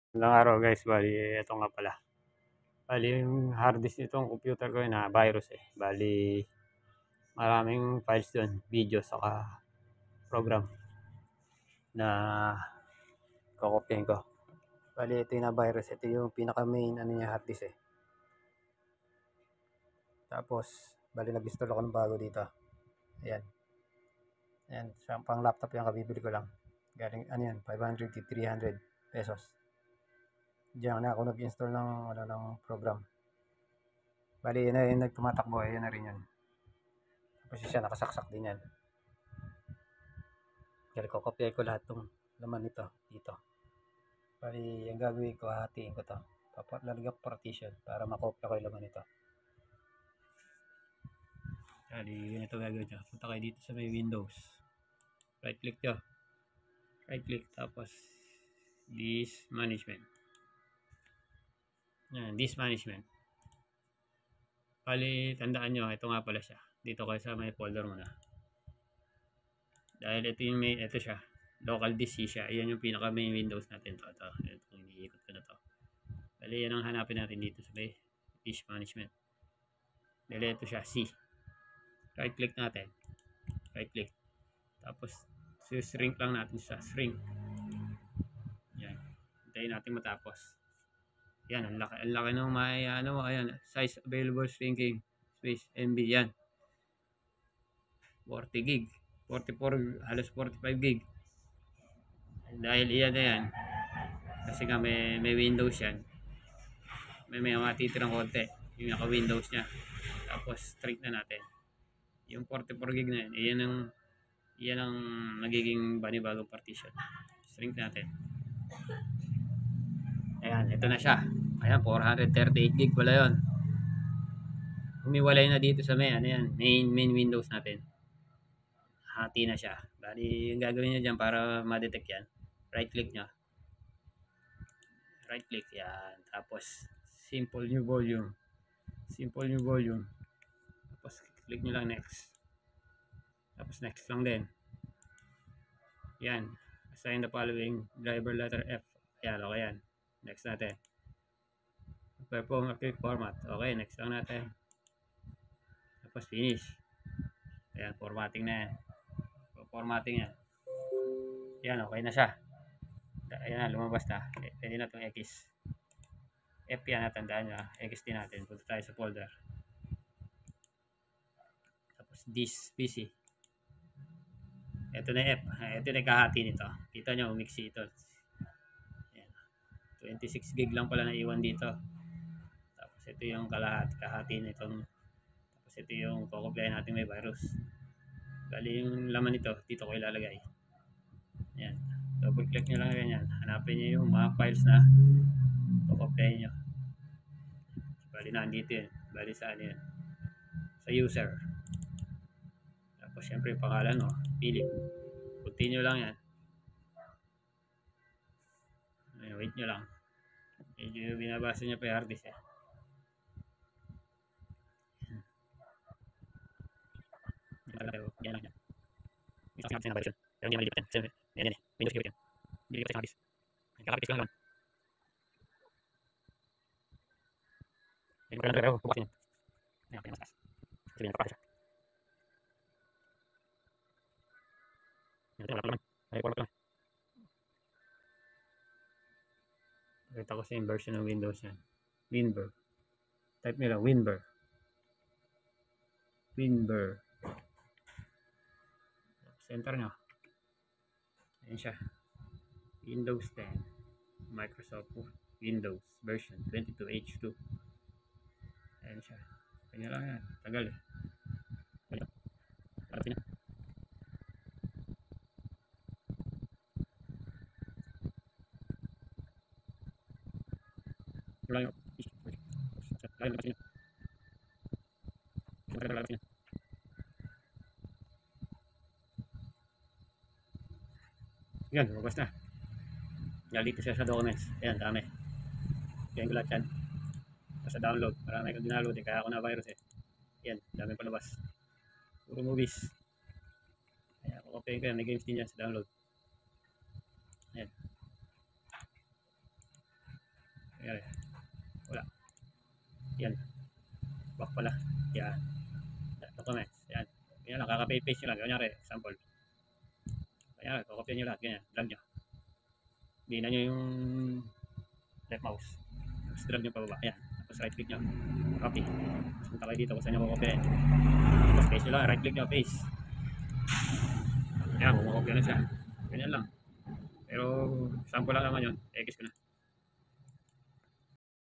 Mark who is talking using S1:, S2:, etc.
S1: Magandang araw guys, bali ito nga pala. Bali yung hard disk nitong computer ko na virus Bali maraming files doon, video saka program na kokopyahin ko. Bali ito yung na virus, ito yung pinaka main ano niya hard disk Tapos bali nag-install ako ng bago dito. Ayan. Ayan, pang laptop yung kabibili ko lang. Galing ano yan, 500 to 300 pesos. Diyan na ako nag-install ng ng program. Bali yun na yung nagtumatakbo, ayan na rin yun. Tapos siya nakasaksak din yan. Kaya kokopyahin ko lahat ng laman nito dito. Bali, ang gagawin ko, hatiin ko to. Lalagyan ko partition para makopya ko yung laman nito. Bali, ganito gagawin nyo. Punta kayo dito sa may Windows. Right click nyo. Right click, tapos disk management. Yan, disk management. Bali, tandaan nyo, ito nga pala siya. Dito kayo sa may folder muna. Dahil ito yung main, ito siya. Local disk siya. Ayan yung pinaka main Windows natin. Ito, yung iniikot ko na to. Bali, yan ang hanapin natin dito sa may disk management. Dali, ito siya, C. Right click natin. Right click. Tapos, shrink lang natin siya. Shrink. Yan. Hintayin natin matapos. Yan, ang laki ng may, ayan, size available shrinking. Space, MB, yan. 40 gig. 44, halos 45 gig. Dahil iyan na yan. Kasi nga may Windows yan. May matitirang konti. Yung naka-Windows niya. Tapos, shrink na natin. Yung 44 gig na yan, yan ang nagiging banibagong partition. Shrink natin. Ayan, ito na siya. Ayan, 438 gig pala yun. Humiwalay na dito sa main Windows natin. Hati na siya. Bali, yung gagawin nyo dyan para ma-detect yan. Right click nyo. Right click yan. Tapos, simple new volume. Simple new volume. Tapos, click nyo lang next. Tapos, next lang din. Yan. Assign the following driver letter F. Yan, okay yan. Next natin. Perform a quick format. Okay, next lang natin. Tapos, finish. Ayan, formatting na yan. Formatting yan. Yan, okay na siya. Ayan na, lumabas na. Pwede na itong X. F yan, natandaan nyo. X din natin. Punta tayo sa folder. Tapos, this PC. Ito na F. Ito na kahati nito. Kita nyo, umiksi ito. Ayan. 26 gig lang pala na iwan dito. Tapos, ito yung kahati nitong. Tapos, ito yung kukuplayan natin may virus. Bali yung laman nito, dito ko ilalagay. Ayan. Double click nyo lang ganyan. Hanapin nyo yung mga files na kukuplayan nyo. Bali nandito yun. Bali saan yun? Sa user. Tapos syempre yung pangalan mo, Philip. Continue lang yan. Wait nyo lang. Medyo binabasa nyo pa yung hard disk Yan lang yan. Yung sa version. Pero hindi malilipat yan. Yan. Windows keyboard yan. Hindi lipat yung hard disk. Kakapit ko lang naman. Hindi mo kailangan pero bukasin yan. Ayan, kaya mas taas. Kasi yan, nakapasa siya. Wala pa naman. Ay, format lang. Pakita ko sa yung version ng Windows yan. Winber. Type nyo lang, Winber. Winber. Center nyo. Ayan siya. Windows 10. Microsoft Windows version 22H2. Ayan siya. Kanya lang yan. Tagal eh. Harapin na. Wala yung yan, lumabas na. Dito siya sa documents. Ayan, dami. Kaya ko lahat yan. Sa download. Marami ko dinaload eh. Kaya ako na virus eh. Yan, dami palabas. Puro movies. Ayan, kukopihin ko yan. May games din yan sa download. Ayan. Ayan. Wala. Yan. Back pala. Yan. Documents. Yan. Ganyan lang. Kaka-paste nyo lang. Kunyari, example. Kunyari, kukopya nyo lahat. Ganyan. Drag nyo. Hindi na nyo yung left mouse. Tapos drag nyo pababa. Ayan. Tapos right click nyo. Copy. Tapos punta kayo dito kung saan nyo kukopyahin. Tapos paste nyo lang. Right click nyo. Paste. Ayan. Kukopya na siya. Ganyan lang. Pero sample lang naman yun. X ko na.